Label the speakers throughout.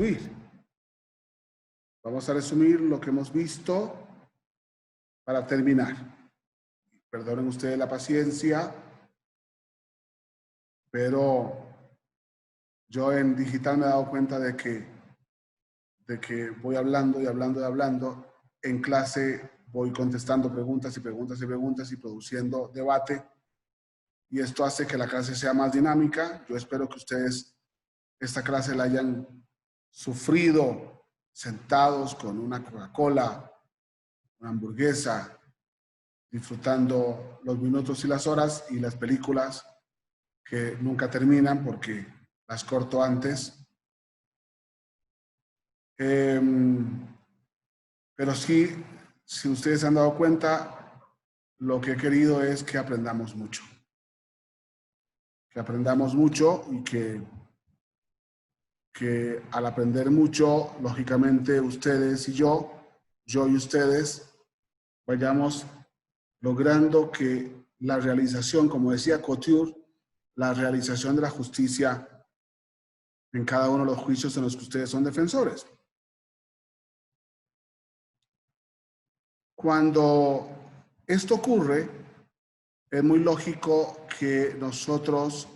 Speaker 1: resumir. Vamos a resumir lo que hemos visto para terminar. Perdonen ustedes la paciencia, pero yo en digital me he dado cuenta de que voy hablando y hablando y hablando. En clase voy contestando preguntas y preguntas y preguntas y produciendo debate. Y esto hace que la clase sea más dinámica. Yo espero que ustedes esta clase la hayan sufrido sentados con una Coca-Cola, una hamburguesa, disfrutando los minutos y las horas y las películas que nunca terminan porque las corto antes. Pero sí, si ustedes se han dado cuenta, lo que he querido es que aprendamos mucho. Que aprendamos mucho y que al aprender mucho, lógicamente ustedes y yo y ustedes, vayamos logrando que la realización, como decía Couture, la realización de la justicia en cada uno de los juicios en los que ustedes son defensores. Cuando esto ocurre, es muy lógico que nosotros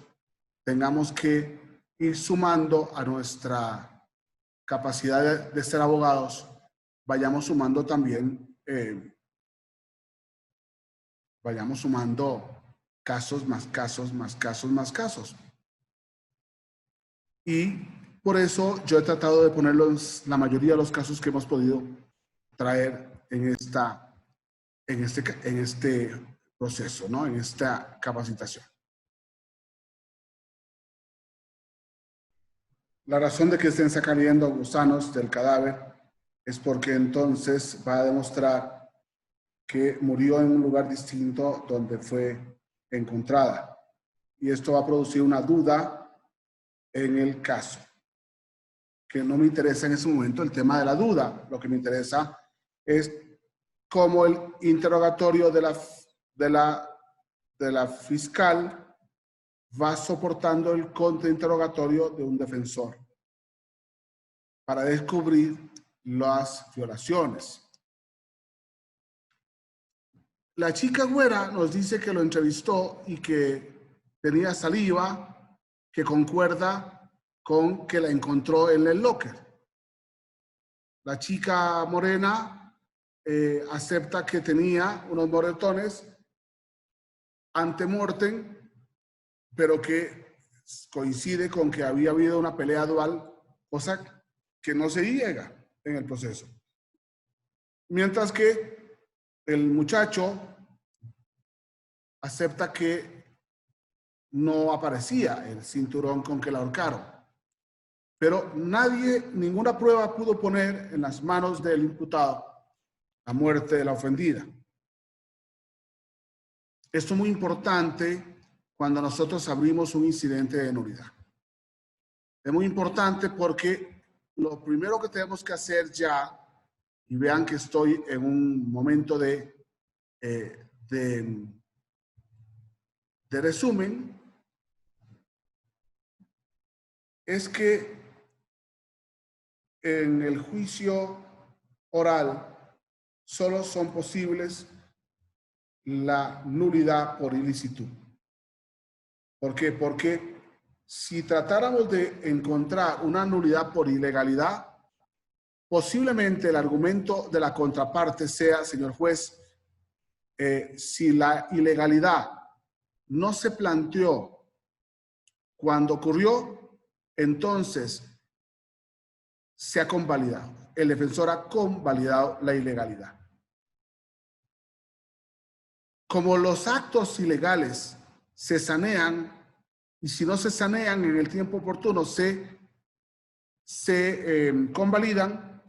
Speaker 1: tengamos que ir sumando a nuestra capacidad de ser abogados, vayamos sumando también, vayamos sumando casos, más casos, más casos, más casos. Y por eso yo he tratado de ponerlos, la mayoría de los casos que hemos podido traer en este proceso, ¿no? En esta capacitación. La razón de que estén sacando gusanos del cadáver es porque entonces va a demostrar que murió en un lugar distinto donde fue encontrada. Y esto va a producir una duda en el caso. Que no me interesa en ese momento el tema de la duda. Lo que me interesa es cómo el interrogatorio de la fiscal va soportando el contrainterrogatorio de un defensor para descubrir las violaciones. La chica güera nos dice que lo entrevistó y que tenía saliva que concuerda con que la encontró en el locker. La chica morena acepta que tenía unos moretones ante mortem, pero que coincide con que había habido una pelea dual, cosa que no se llega en el proceso. Mientras que el muchacho acepta que no aparecía el cinturón con que la ahorcaron. Pero ninguna prueba pudo poner en las manos del imputado la muerte de la ofendida. Esto es muy importante cuando nosotros abrimos un incidente de nulidad. Es muy importante porque lo primero que tenemos que hacer ya, y vean que estoy en un momento de resumen, es que en el juicio oral solo son posibles la nulidad por ilicitud. ¿Por qué? Porque si tratáramos de encontrar una nulidad por ilegalidad, posiblemente el argumento de la contraparte sea, señor juez, si la ilegalidad no se planteó cuando ocurrió, entonces se ha convalidado. El defensor ha convalidado la ilegalidad. Como los actos ilegales se sanean, y si no se sanean en el tiempo oportuno, se convalidan,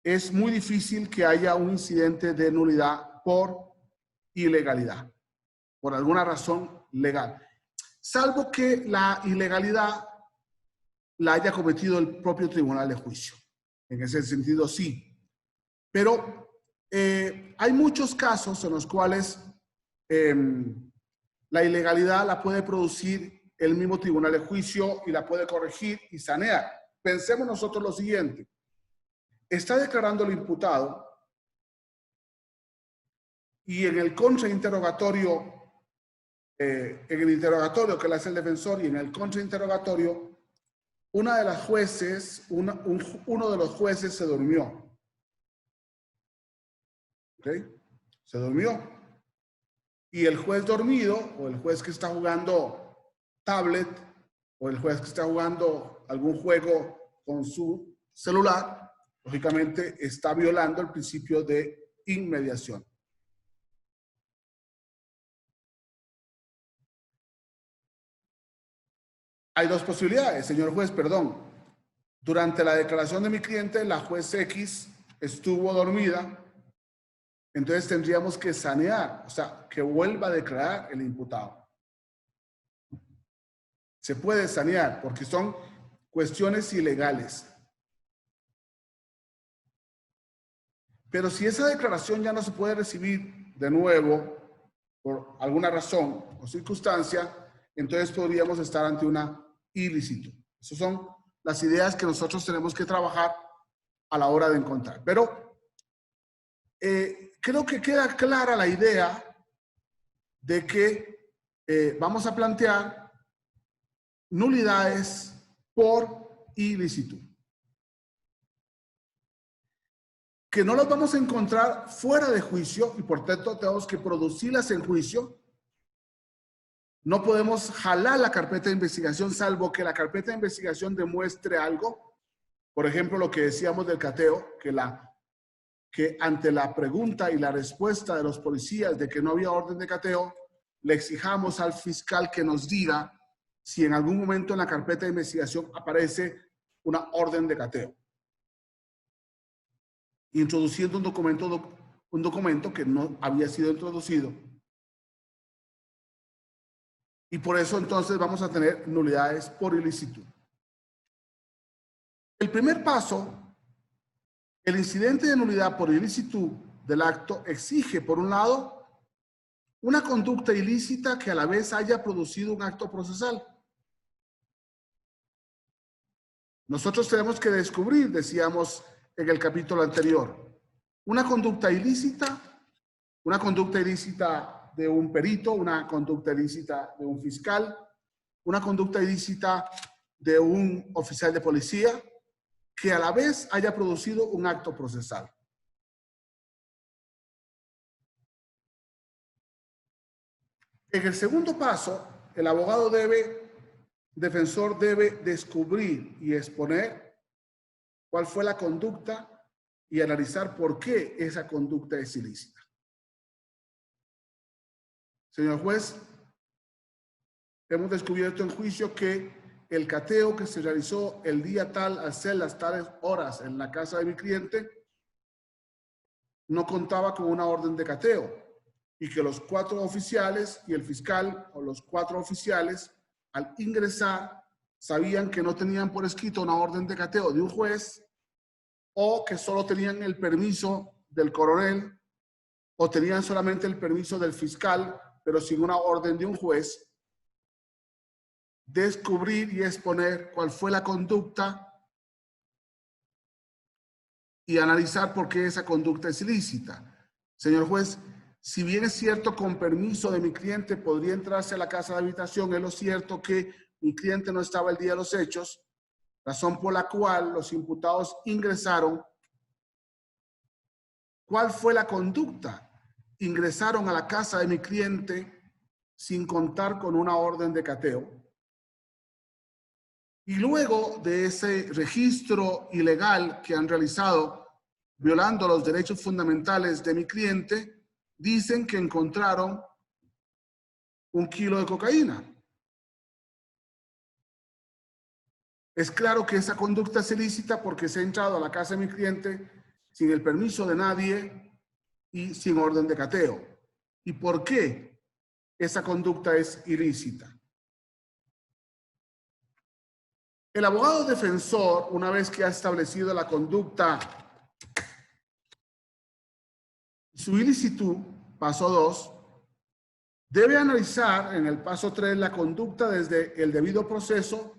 Speaker 1: es muy difícil que haya un incidente de nulidad por ilegalidad, por alguna razón legal. Salvo que la ilegalidad la haya cometido el propio tribunal de juicio. En ese sentido, sí. Pero hay muchos casos en los cuales la ilegalidad la puede producir el mismo tribunal de juicio y la puede corregir y sanear. pensemos nosotros lo siguiente. Está declarando el imputado y en el contrainterrogatorio, en el interrogatorio que le hace el defensor y en el contrainterrogatorio, uno de los jueces se durmió. ¿Ok? Se durmió. Y el juez dormido, o el juez que está jugando tablet, o el juez que está jugando algún juego con su celular, lógicamente está violando el principio de inmediación. Hay dos posibilidades, señor juez, perdón. Durante la declaración de mi cliente, la juez X estuvo dormida, entonces tendríamos que sanear, o sea, que vuelva a declarar el imputado. Se puede sanear porque son cuestiones ilegales. Pero si esa declaración ya no se puede recibir de nuevo por alguna razón o circunstancia, entonces podríamos estar ante una ilícito. Esas son las ideas que nosotros tenemos que trabajar a la hora de encontrar. Pero creo que queda clara la idea de que vamos a plantear nulidades por ilícito. Que no las vamos a encontrar fuera de juicio y por tanto tenemos que producirlas en juicio. No podemos jalar la carpeta de investigación salvo que la carpeta de investigación demuestre algo. Por ejemplo, lo que decíamos del cateo, que ante la pregunta y la respuesta de los policías de que no había orden de cateo, le exijamos al fiscal que nos diga si en algún momento en la carpeta de investigación aparece una orden de cateo. Introduciendo un documento que no había sido introducido. Y por eso entonces vamos a tener nulidades por ilícito. El primer paso, el incidente de nulidad por ilícito del acto exige, por un lado, una conducta ilícita que a la vez haya producido un acto procesal. Nosotros tenemos que descubrir, decíamos en el capítulo anterior, una conducta ilícita de un perito, una conducta ilícita de un fiscal, una conducta ilícita de un oficial de policía, que a la vez haya producido un acto procesal. En el segundo paso, el defensor debe descubrir y exponer cuál fue la conducta y analizar por qué esa conducta es ilícita. Señor juez, hemos descubierto en juicio que el cateo que se realizó el día tal, al ser las tales horas en la casa de mi cliente, no contaba con una orden de cateo y que los 4 oficiales y el fiscal o los 4 oficiales al ingresar sabían que no tenían por escrito una orden de cateo de un juez o que solo tenían el permiso del coronel o tenían solamente el permiso del fiscal pero sin una orden de un juez. Descubrir y exponer cuál fue la conducta y analizar por qué esa conducta es ilícita. Señor juez, si bien es cierto con permiso de mi cliente podría entrarse a la casa de habitación, es lo cierto que mi cliente no estaba el día de los hechos, razón por la cual los imputados ingresaron. ¿Cuál fue la conducta? Ingresaron a la casa de mi cliente sin contar con una orden de cateo. Y luego de ese registro ilegal que han realizado, violando los derechos fundamentales de mi cliente, dicen que encontraron 1 kilo de cocaína. Es claro que esa conducta es ilícita porque se ha entrado a la casa de mi cliente sin el permiso de nadie y sin orden de cateo. ¿Y por qué esa conducta es ilícita? El abogado defensor, una vez que ha establecido la conducta, su ilicitud, paso 2, debe analizar en el paso 3 la conducta desde el debido proceso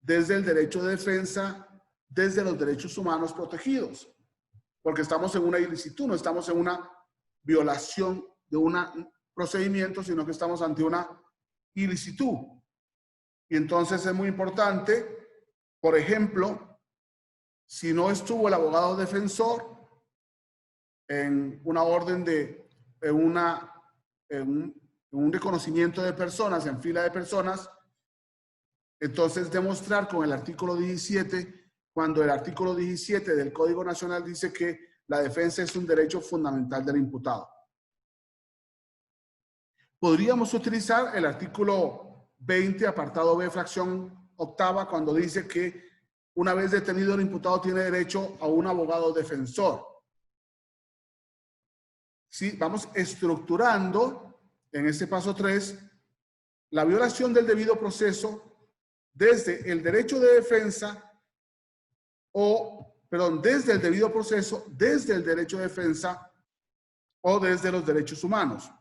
Speaker 1: desde el derecho de defensa, desde los derechos humanos protegidos, porque estamos en una ilicitud, no estamos en una violación de un procedimiento, sino que estamos ante una ilicitud. Y entonces es muy importante, por ejemplo, si no estuvo el abogado defensor en una orden en un reconocimiento de personas, en fila de personas, entonces demostrar con el artículo 17, cuando el artículo 17 del Código Nacional dice que la defensa es un derecho fundamental del imputado. Podríamos utilizar el artículo 20, apartado B, fracción octava, cuando dice que una vez detenido el imputado tiene derecho a un abogado defensor. Sí, vamos estructurando en este paso 3 la violación del debido proceso desde el derecho de defensa desde el debido proceso, desde el derecho de defensa o desde los derechos humanos.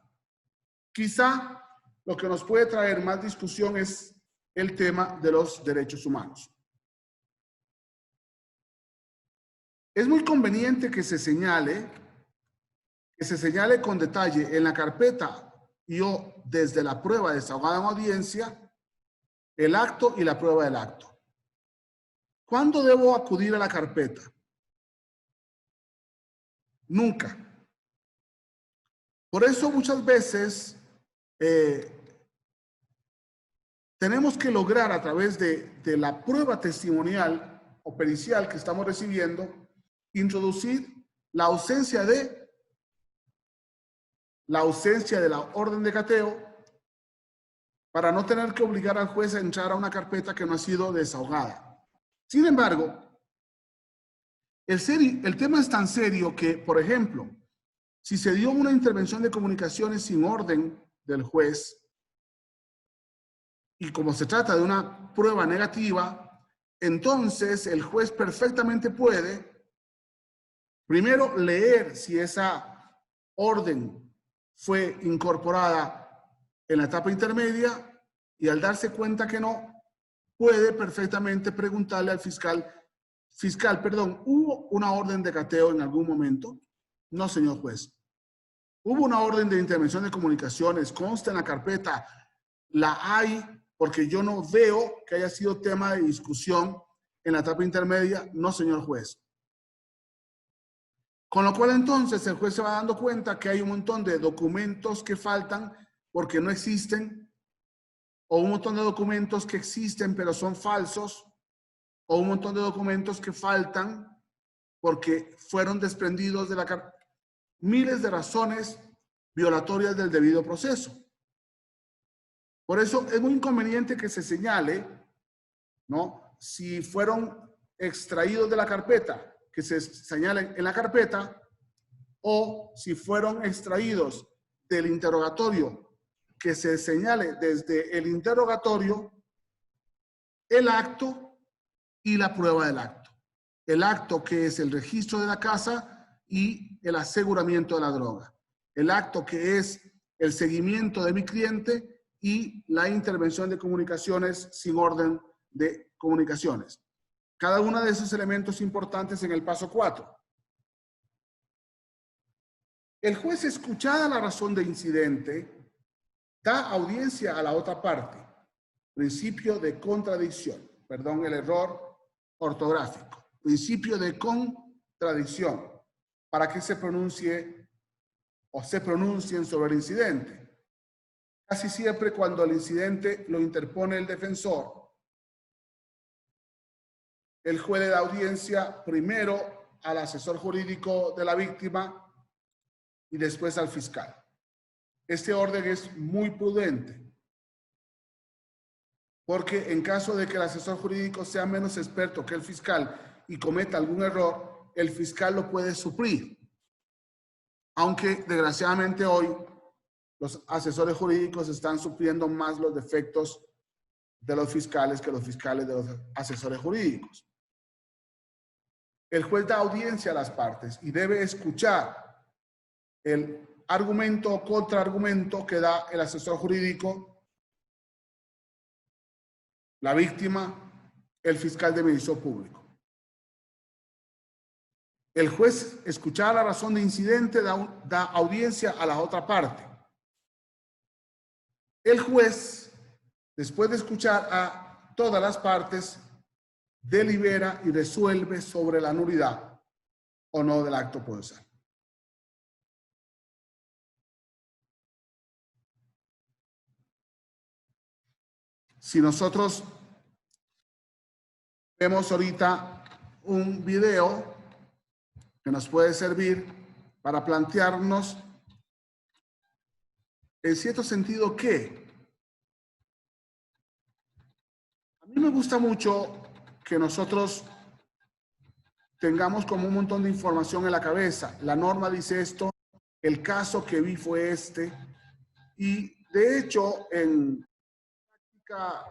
Speaker 1: Quizá lo que nos puede traer más discusión es el tema de los derechos humanos. Es muy conveniente que se señale con detalle en la carpeta y o desde la prueba desahogada en audiencia el acto y la prueba del acto. ¿Cuándo debo acudir a la carpeta? Nunca. Por eso muchas veces tenemos que lograr a través de la prueba testimonial o pericial que estamos recibiendo, introducir la ausencia de la orden de cateo para no tener que obligar al juez a entrar a una carpeta que no ha sido desahogada. Sin embargo, el tema es tan serio que, por ejemplo, si se dio una intervención de comunicaciones sin orden del juez, y como se trata de una prueba negativa, entonces el juez perfectamente puede, primero, leer si esa orden fue incorporada en la etapa intermedia, y al darse cuenta que no, puede perfectamente preguntarle al fiscal, ¿hubo una orden de cateo en algún momento? No, señor juez. ¿Hubo una orden de intervención de comunicaciones? ¿Consta en la carpeta? ¿La hay? Porque yo no veo que haya sido tema de discusión en la etapa intermedia. No, señor juez. Con lo cual entonces el juez se va dando cuenta que hay un montón de documentos que faltan porque no existen, o un montón de documentos que existen pero son falsos, o un montón de documentos que faltan porque fueron desprendidos de la carpeta. Miles de razones violatorias del debido proceso. Por eso es muy inconveniente que se señale, ¿no?, si fueron extraídos de la carpeta, que se señalen en la carpeta, o si fueron extraídos del interrogatorio, que se señale desde el interrogatorio el acto y la prueba del acto. El acto, que es el registro de la casa y el aseguramiento de la droga. El acto, que es el seguimiento de mi cliente y la intervención de comunicaciones sin orden de comunicaciones. Cada uno de esos elementos importantes en el paso 4. El juez, escuchada la razón de incidente, da audiencia a la otra parte. Principio de contradicción. Perdón el error ortográfico. Principio de contradicción. Para que se pronuncie o se pronuncien sobre el incidente. Casi siempre cuando el incidente lo interpone el defensor, el juez le da audiencia primero al asesor jurídico de la víctima y después al fiscal. Este orden es muy prudente, porque en caso de que el asesor jurídico sea menos experto que el fiscal y cometa algún error, el fiscal lo puede suplir. Aunque desgraciadamente hoy los asesores jurídicos están supliendo más los defectos de los fiscales que los fiscales de los asesores jurídicos. El juez da audiencia a las partes y debe escuchar el argumento o contraargumento que da el asesor jurídico, la víctima el fiscal de Ministerio Público. El juez, escuchada la razón de incidente, da audiencia a la otra parte. El juez, después de escuchar a todas las partes, delibera y resuelve sobre la nulidad o no del acto procesal. Si nosotros vemos ahorita un video que nos puede servir para plantearnos en cierto sentido que a mí me gusta mucho que nosotros tengamos como un montón de información en la cabeza. La norma dice esto, el caso que vi fue este, y de hecho en práctica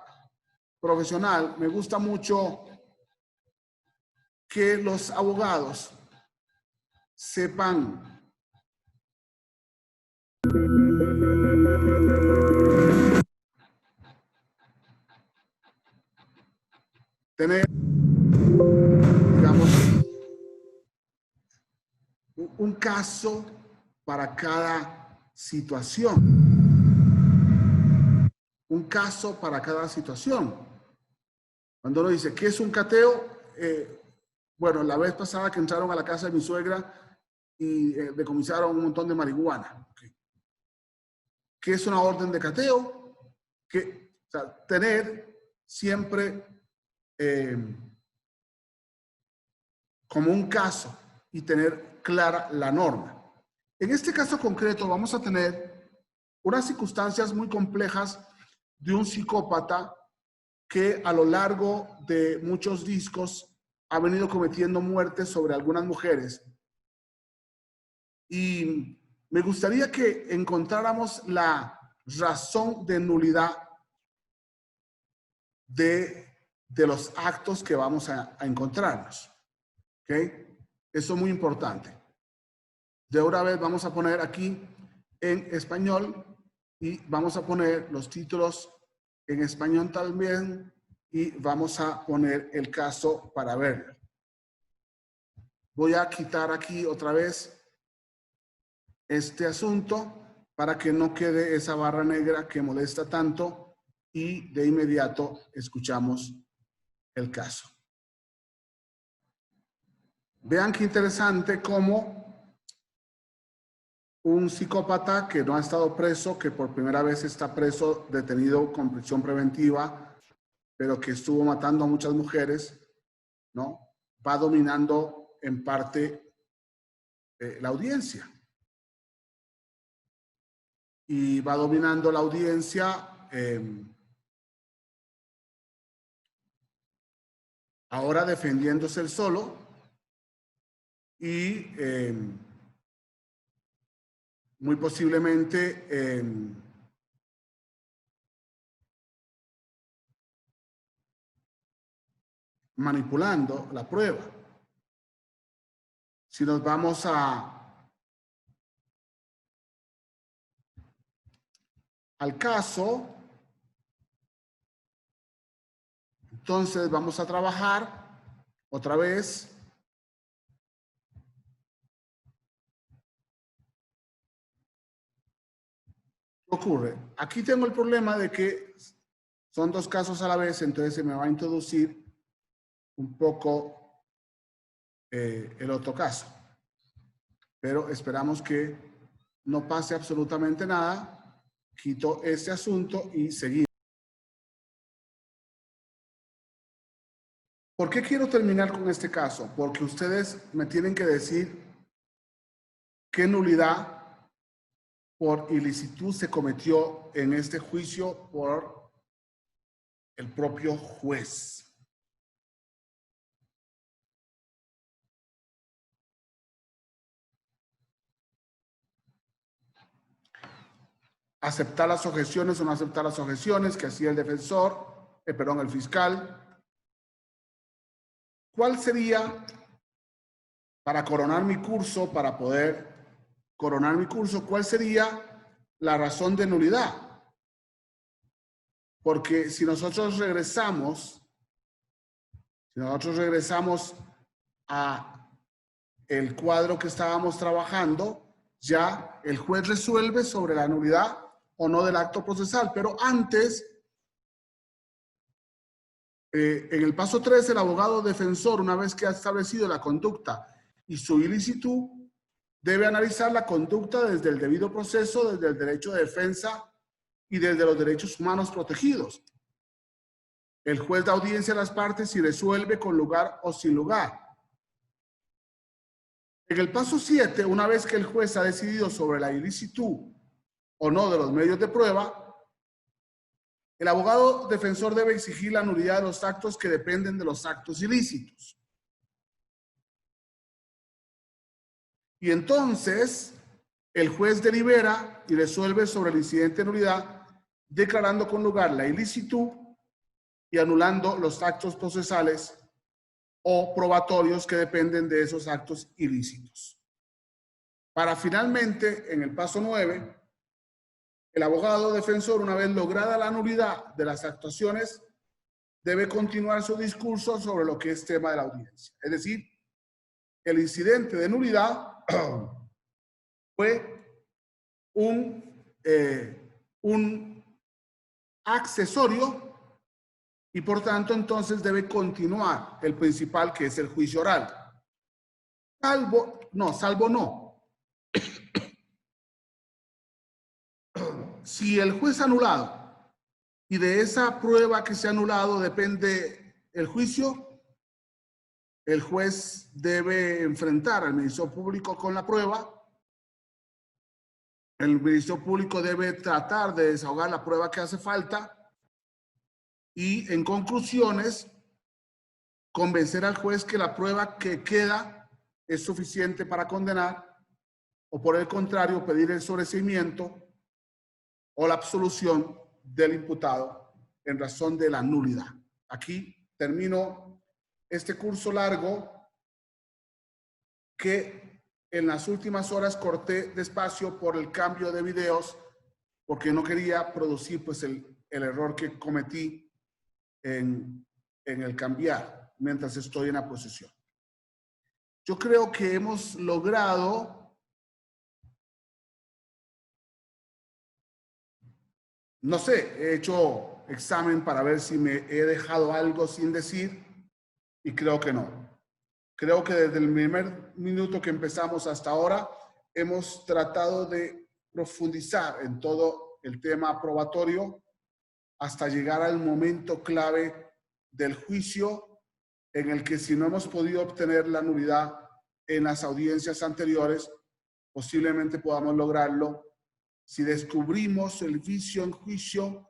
Speaker 1: profesional me gusta mucho que los abogados sepan tener, digamos, un caso para cada situación. Un caso para cada situación. Cuando uno dice, ¿qué es un cateo? Bueno, la vez pasada que entraron a la casa de mi suegra y decomisaron un montón de marihuana. Okay. ¿Qué es una orden de cateo? Que, o sea, tener siempre como un caso y tener clara la norma. En este caso concreto vamos a tener unas circunstancias muy complejas de un psicópata que a lo largo de muchos discos ha venido cometiendo muertes sobre algunas mujeres. Y me gustaría que encontráramos la razón de nulidad de los actos que vamos a encontrarnos. ¿Ok? Eso es muy importante. De una vez vamos a poner aquí en español y vamos a poner los títulos en español también y vamos a poner el caso para verlo. Voy a quitar aquí otra vez este asunto para que no quede esa barra negra que molesta tanto y de inmediato escuchamos el caso. Vean qué interesante cómo un psicópata que no ha estado preso, que por primera vez está preso, detenido con prisión preventiva, pero que estuvo matando a muchas mujeres, ¿no? Va dominando en parte la audiencia. Y va dominando la audiencia ahora defendiéndose él solo y muy posiblemente manipulando la prueba. Si nos vamos al caso, entonces vamos a trabajar otra vez ¿qué ocurre? Aquí tengo el problema de que son dos casos a la vez, entonces se me va a introducir un poco el otro caso. Pero esperamos que no pase absolutamente nada. Quito este asunto y seguimos. ¿Por qué quiero terminar con este caso? Porque ustedes me tienen que decir qué nulidad por ilicitud se cometió en este juicio por el propio juez. Aceptar las objeciones o no aceptar las objeciones que hacía el defensor, el fiscal. ¿Cuál sería, para coronar mi curso, para poder coronar mi curso, cuál sería la razón de nulidad? Porque si nosotros regresamos Si nosotros regresamos a el cuadro que estábamos trabajando, ya el juez resuelve sobre la nulidad o no del acto procesal, pero antes, en el paso 3, el abogado defensor, una vez que ha establecido la conducta y su ilicitud, debe analizar la conducta desde el debido proceso, desde el derecho de defensa y desde los derechos humanos protegidos. El juez da audiencia a las partes y resuelve con lugar o sin lugar. En el paso 7, una vez que el juez ha decidido sobre la ilicitud o no de los medios de prueba, el abogado defensor debe exigir la nulidad de los actos que dependen de los actos ilícitos. Y entonces, el juez delibera y resuelve sobre el incidente de nulidad, declarando con lugar la ilicitud y anulando los actos procesales o probatorios que dependen de esos actos ilícitos. Para finalmente, en el paso 9, el abogado defensor, una vez lograda la nulidad de las actuaciones, debe continuar su discurso sobre lo que es tema de la audiencia. Es decir, el incidente de nulidad fue un accesorio y por tanto entonces debe continuar el principal, que es el juicio oral. Salvo no. Si el juez ha anulado y de esa prueba que se ha anulado depende el juicio, el juez debe enfrentar al Ministerio Público con la prueba. El Ministerio Público debe tratar de desahogar la prueba que hace falta y, en conclusiones, convencer al juez que la prueba que queda es suficiente para condenar, o por el contrario, pedir el sobreseimiento o la absolución del imputado en razón de la nulidad. Aquí termino este curso largo que en las últimas horas corté despacio por el cambio de videos, porque no quería producir pues el error que cometí en el cambiar mientras estoy en la posición. Yo creo que hemos logrado no sé, he hecho examen para ver si me he dejado algo sin decir y creo que no. Creo que desde el primer minuto que empezamos hasta ahora hemos tratado de profundizar en todo el tema probatorio hasta llegar al momento clave del juicio, en el que si no hemos podido obtener la nulidad en las audiencias anteriores, posiblemente podamos lograrlo si descubrimos el vicio en juicio,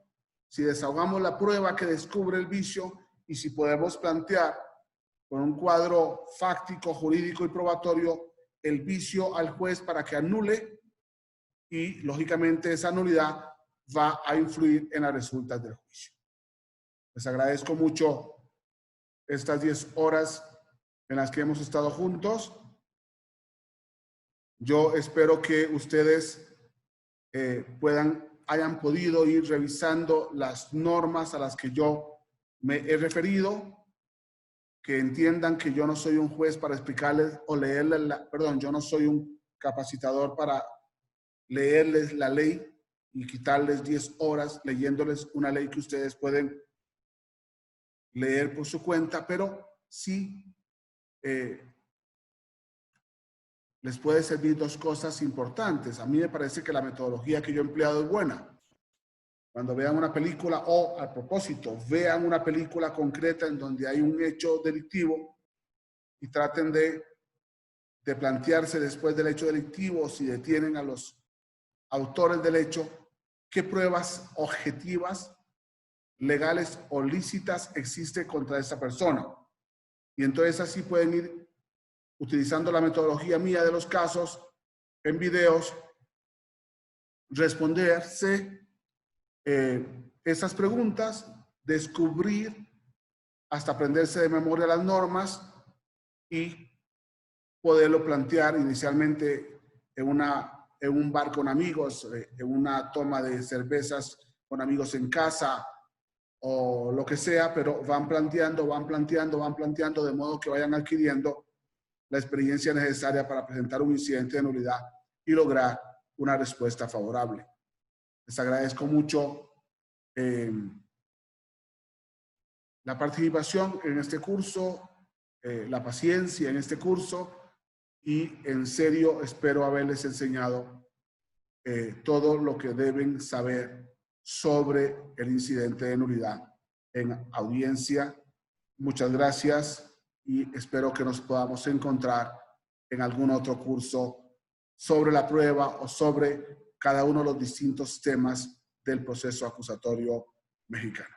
Speaker 1: si desahogamos la prueba que descubre el vicio y si podemos plantear con un cuadro fáctico, jurídico y probatorio el vicio al juez para que anule, y lógicamente esa nulidad va a influir en las resultas del juicio. Les agradezco mucho estas 10 horas en las que hemos estado juntos. Yo espero que ustedes hayan podido ir revisando las normas a las que yo me he referido, que entiendan que yo no soy un juez para explicarles o leerles, yo no soy un capacitador para leerles la ley y quitarles 10 horas leyéndoles una ley que ustedes pueden leer por su cuenta, pero sí les puede servir dos cosas importantes. A mí me parece que la metodología que yo he empleado es buena. Cuando vean una película, o a propósito, vean una película concreta en donde hay un hecho delictivo y traten de plantearse después del hecho delictivo, si detienen a los autores del hecho, qué pruebas objetivas, legales o lícitas existen contra esa persona. Y entonces así pueden ir utilizando la metodología mía de los casos en videos, responderse esas preguntas, descubrir hasta aprenderse de memoria las normas y poderlo plantear inicialmente en un bar con amigos, en una toma de cervezas con amigos en casa, o lo que sea, pero van planteando, de modo que vayan adquiriendo la experiencia necesaria para presentar un incidente de nulidad y lograr una respuesta favorable. Les agradezco mucho la participación en este curso, la paciencia en este curso, y en serio espero haberles enseñado todo lo que deben saber sobre el incidente de nulidad en audiencia. Muchas gracias y espero que nos podamos encontrar en algún otro curso sobre la prueba o sobre cada uno de los distintos temas del proceso acusatorio mexicano.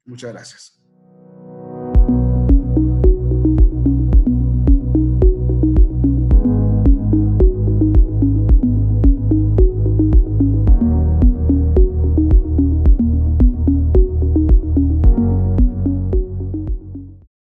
Speaker 1: Muchas gracias.